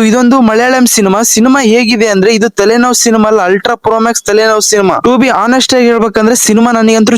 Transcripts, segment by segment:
ಇದೊಂದು ಮಲಯಾಳಂ ಸಿನಿಮಾ ಹೇಗಿದೆ ಅಂದ್ರೆ ಇದು ತಲೆನೋವು ಸಿನಿಮಾ ಅಲ್ಲ, ಅಲ್ಟ್ರಾ ಪ್ರೋಮ್ಯಾಕ್ಸ್ ತಲೆನೋವು ಸಿನಿಮಾ. ಟು ಬಿ ಆನೆಸ್ಟ್ ಆಗಿ ಹೇಳ್ಬೇಕಂದ್ರೆ ಸಿನಿಮಾ ನನಗಂತೂ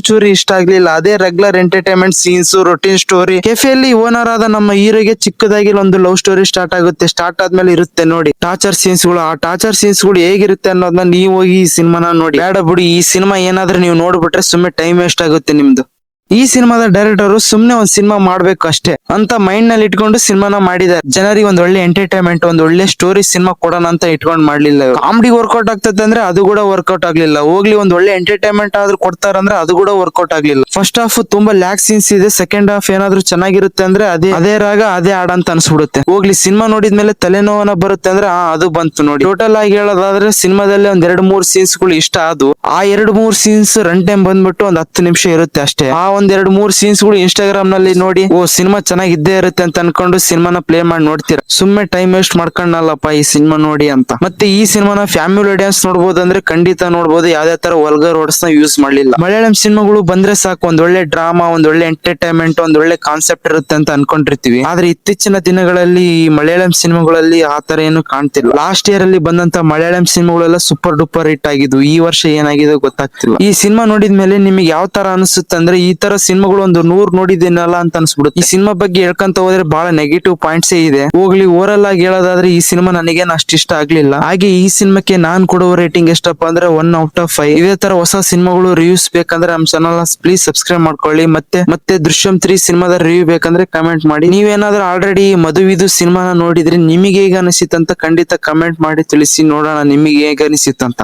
ಚೂರು ಇಷ್ಟ ಆಗ್ಲಿಲ್ಲ. ಅದೇ regular entertainment scenes, routine story. ಕೆಫೆಯಲ್ಲಿ ಓನರ್ ಆದ ನಮ್ಮ ಹೀರೋಗೆ ಚಿಕ್ಕದಾಗಿ ಒಂದು ಲವ್ ಸ್ಟೋರಿ ಸ್ಟಾರ್ಟ್ ಆಗುತ್ತೆ. ಸ್ಟಾರ್ಟ್ ಆದ್ಮೇಲೆ ಇರುತ್ತೆ ನೋಡಿ ಟಾರ್ಚರ್ ಸೀನ್ಸ್ ಗಳು. ಆ ಟಾರ್ಚರ್ ಸೀನ್ಸ್ ಗಳು ಹೇಗಿರುತ್ತೆ ಅನ್ನೋದನ್ನ ನೀವು ಹೋಗಿ ಈ ಸಿನಿಮಾನ ನೋಡಿ. ಬೇಡ ಬಿಡಿ, ಈ ಸಿನಿಮಾ ಏನಾದ್ರೂ ನೀವು ನೋಡ್ಬಿಟ್ರೆ ಸುಮ್ಮನೆ ಟೈಮ್ ವೇಸ್ಟ್ ಆಗುತ್ತೆ ನಿಮ್ದು. ಈ ಸಿನಿಮಾದ ಡೈರೆಕ್ಟರ್ ಸುಮ್ನೆ ಒಂದ್ ಸಿನಿಮಾ ಮಾಡ್ಬೇಕು ಅಷ್ಟೇ ಅಂತ ಮೈಂಡ್ ನಲ್ಲಿ ಇಟ್ಕೊಂಡು ಸಿನಿಮಾನ ಮಾಡಿದ್ದಾರೆ. ಜನರಿಗೆ ಒಂದ್ ಒಳ್ಳೆ ಎಂಟರ್ಟೈನ್ಮೆಂಟ್, ಒಂದ್ ಒಳ್ಳೆ ಸ್ಟೋರಿ ಸಿನಿಮಾ ಕೊಡೋಣ ಅಂತ ಇಟ್ಕೊಂಡ್ ಮಾಡ್ಲಿಲ್ಲ. ಕಾಮಿಡಿ ವರ್ಕೌಟ್ ಆಗ್ತದೆ ಅಂದ್ರೆ ಅದು ಕೂಡ ವರ್ಕೌಟ್ ಆಗ್ಲಿಲ್ಲ. ಹೋಗ್ಲಿ ಒಂದ್ ಒಳ್ಳೆ ಎಂಟರ್ಟೈನ್ಮೆಂಟ್ ಆದ್ರೂ ಕೊಡ್ತಾರಂದ್ರೆ ಅದು ಕೂಡ ವರ್ಕೌಟ್ ಆಗ್ಲಿಲ್ಲ. ಫಸ್ಟ್ ಹಾಫ್ ತುಂಬಾ ಲ್ಯಾಕ್ ಸೀನ್ಸ್ ಇದೆ. ಸೆಕೆಂಡ್ ಹಾಫ್ ಏನಾದ್ರೂ ಚೆನ್ನಾಗಿರುತ್ತೆ ಅಂದ್ರೆ ಅದೇ ರಾಗ ಅದೇ ಹಾಡ ಅಂತ ಅನ್ಸ್ಬಿಡುತ್ತೆ. ಹೋಗ್ಲಿ ಸಿನಿಮಾ ನೋಡಿದ್ಮೇಲೆ ತಲೆನೋವನ ಬರುತ್ತೆ ಅಂದ್ರೆ ಅದು ಬಂತು ನೋಡಿ. ಟೋಟಲ್ ಆಗಿ ಹೇಳೋದಾದ್ರೆ ಸಿನಿಮಾದಲ್ಲಿ ಒಂದ್ 2-3 ಸೀನ್ಸ್ ಗಳು ಇಷ್ಟ ಆದ್ವು. ಆ 2-3 ಸೀನ್ಸ್ ರನ್ ಟೈಮ್ ಬಂದ್ಬಿಟ್ಟು ಒಂದ್ 10 ನಿಮಿಷ ಇರುತ್ತೆ ಅಷ್ಟೇ. ಆ ಒಂದ್ 2-3 ಸೀನ್ಸ್ ಗಳು ಇನ್ಸ್ಟಾಗ್ರಾಮ್ ನಲ್ಲಿ ನೋಡಿ ಸಿನಿಮಾ ಚೆನ್ನಾಗಿದ್ದೇ ಇರುತ್ತೆ ಅಂತ ಅನ್ಕೊಂಡು ಸಿನಿಮಾನ ಪ್ಲೇ ಮಾಡಿ ನೋಡ್ತೀರಾ. ಸುಮ್ಮನೆ ಟೈಮ್ ವೇಸ್ಟ್ ಮಾಡ್ಕೊಂಡಲ್ಲಪ್ಪ ಈ ಸಿನಿಮಾ ನೋಡಿ ಅಂತ. ಮತ್ತೆ ಈ ಸಿನಿಮಾನ ಫ್ಯಾಮಿಲಿ ಆಡಿಯನ್ಸ್ ನೋಡಬಹುದು ಅಂದ್ರೆ ಖಂಡಿತ ನೋಡಬಹುದು. ಯಾವ್ದೇ ತರ ವಲ್ಗರ್ ವರ್ಡ್ಸ್ ನ ಯೂಸ್ ಮಾಡ್ಲಿಲ್ಲ. ಮಲಯಾಳಂ ಸಿನಿಮಾಗಳು ಬಂದ್ರೆ ಸಾಕು, ಒಂದ್ ಒಳ್ಳೆ ಡ್ರಾಮಾ, ಒಂದ್ ಒಳ್ಳೆ ಎಂಟರ್ಟೈನ್ಮೆಂಟ್, ಒಂದ್ ಒಳ್ಳೆ ಕಾನ್ಸೆಪ್ಟ್ ಇರುತ್ತೆ ಅಂತ ಅನ್ಕೊಂಡಿರ್ತೀವಿ. ಆದ್ರೆ ಇತ್ತೀಚಿನ ದಿನಗಳಲ್ಲಿ ಈ ಮಲಯಾಳಂ ಸಿನಿಮಾಗಳಲ್ಲಿ ಆ ತರ ಏನು ಕಾಣ್ತಿಲ್ಲ. ಲಾಸ್ಟ್ ಇಯರ್ ಅಲ್ಲಿ ಬಂದಂತ ಮಲಯಾಳಂ ಸಿನಿಮಾಗಳೆಲ್ಲ ಸೂಪರ್ ಡೂಪರ್ ಹಿಟ್ ಆಗಿದ್ವು. ಈ ವರ್ಷ ಏನಾಗಿದೆ ಗೊತ್ತಾಗ್ತಿಲ್ಲ. ಈ ಸಿನಿಮಾ ನೋಡಿದ್ಮೇಲೆ ನಿಮಗೆ ಯಾವ ತರ ಅನಿಸುತ್ತೆ ಅಂದ್ರೆ ಈ ತರ ಸಿನಿಮಾಗಳು ಒಂದು 100 ನೋಡಿದ್ದೀನಲ್ಲ ಅಂತ ಅನ್ಸ್ಬಿಡುತ್ತೆ. ಈ ಸಿನಿಮಾ ಬಗ್ಗೆ ಹೇಳ್ಕೊಂತ ಹೋದ್ರೆ ಬಹಳ ನೆಗೆಟಿವ್ ಪಾಯಿಂಟ್ಸ್ ಇದೆ. ಹೋಗ್ಲಿ ಓವರಲ್ ಆಗಿ ಹೇಳೋದಾದ್ರೆ ಈ ಸಿನಿಮಾ ನನಗೇನು ಅಷ್ಟು ಇಷ್ಟ ಆಗ್ಲಿಲ್ಲ. ಹಾಗೆ ಈ ಸಿನಿಮಾಕ್ಕೆ ನಾನ್ ಕೊಡುವ ರೇಟಿಂಗ್ ಎಷ್ಟಪ್ಪ ಅಂದ್ರೆ 1/5. ಇದೇ ತರ ಹೊಸ ಸಿನಿಮಾಗಳು ರಿವ್ಯೂಸ್ ಬೇಕಂದ್ರೆ ನಮ್ಮ ಚಾನಲ್ ಪ್ಲೀಸ್ ಸಬ್ಸ್ಕ್ರೈಬ್ ಮಾಡ್ಕೊಳ್ಳಿ. ಮತ್ತೆ ದೃಶ್ಯಂ 3 ಸಿನಿಮಾದ ರಿವ್ಯೂ ಬೇಕಂದ್ರೆ ಕಮೆಂಟ್ ಮಾಡಿ. ನೀವೇನಾದ್ರೂ ಆಲ್ರೆಡಿ ಮದುವಿದು ಸಿನಿಮಾನ ನೋಡಿದ್ರೆ ನಿಮಗೆ ಹೇಗೆ ಅನಿಸಿತ್ತು ಅಂತ ಖಂಡಿತ ಕಮೆಂಟ್ ಮಾಡಿ ತಿಳಿಸಿ. ನೋಡೋಣ ನಿಮಗೆ ಹೇಗೆ ಅನಿಸಿತ್ತು ಅಂತ.